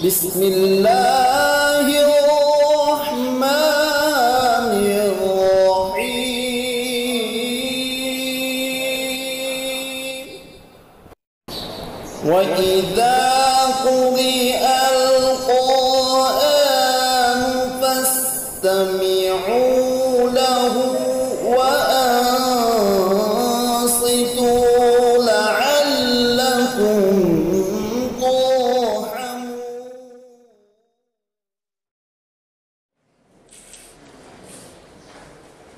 بسم الله الرحمن الرحيم وإذا قرئ القرآن فاستمعوا له وأنصتوا لعلكم ترحمون.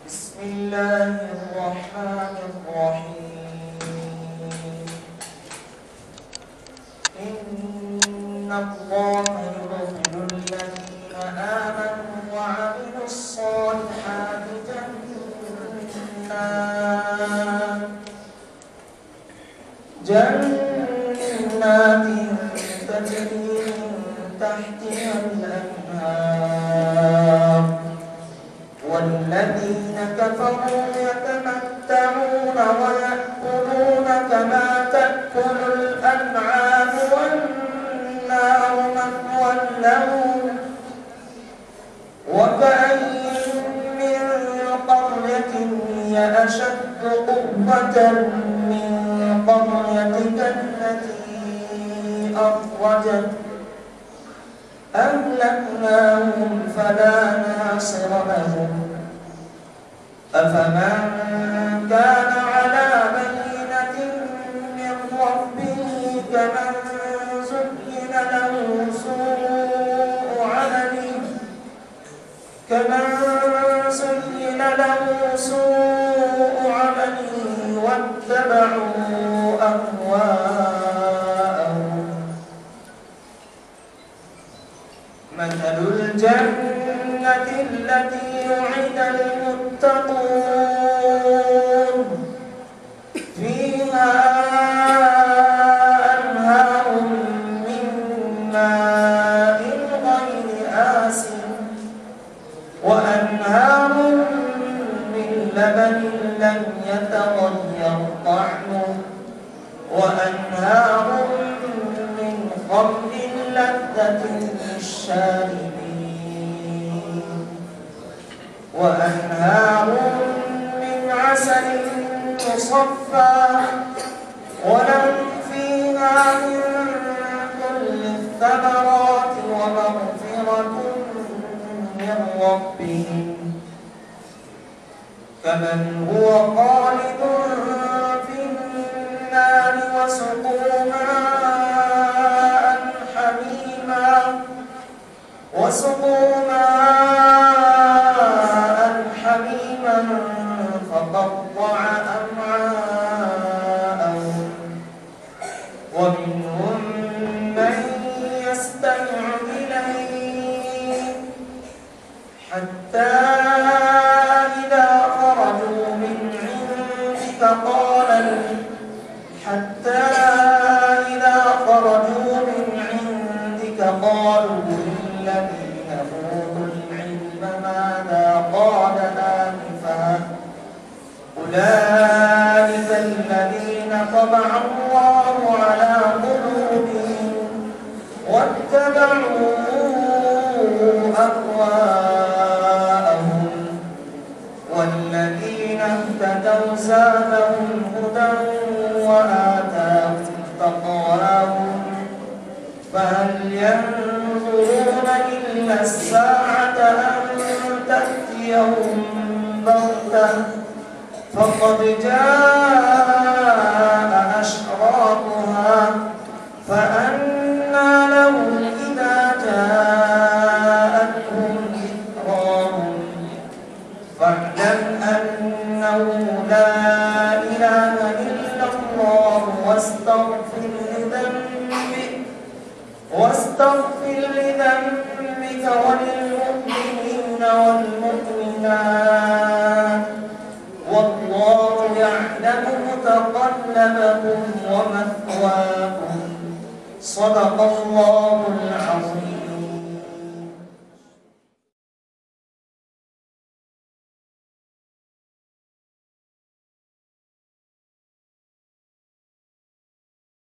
بسم الله الرحمن الرحيم. إن الله يدخل الذين آمنوا وعملوا الصالحات جنات تجري من تحتها الأنهار والذين كفروا يتمتعون ويأكلون كما تأكل الأنعام والنار مثوى لهم. وكأين من قرية هي أشد قوة من قريتك التي أخرجت أهلكناهم فلا ناصر لهم. أفمن كان على بينة من ربه كمن زين له سوء عمله واتبعوا أهواءهم. مثل الجنة التي وعد المتقون فيها أنهار من ماء غير آسن وأنهار من لبن لم يتغير طعمه وأنهار من خمر لذة للشاربين وأنهار من عسل مصفى ولهم فيها من كل الثمرات ومغفرة من ربهم كمن هو خالد في النار وسقوا ماء حميما فقطع أمعاءهم. ومنهم من يستمع إليك حتى إذا خرجوا من عندك قالوا للذين أوتوا العلم ماذا قال آنفا أولئك الذين طبع الله على قلوبهم واتبعوا أهواءهم. والذين اهتدوا زادهم هدى وآتاهم تقواهم فهل ينظرون إلا الساعة أن تأتيهم بغتة فقد جاء أشراطها فأنى لهم إذا جاءتهم ذكراهم. فاعلم أنه لا إله إلا الله واستغفر لذنبك وللمؤمنين والمؤمنات والله يعلم متقلبكم ومثواكم. صدق الله العظيم.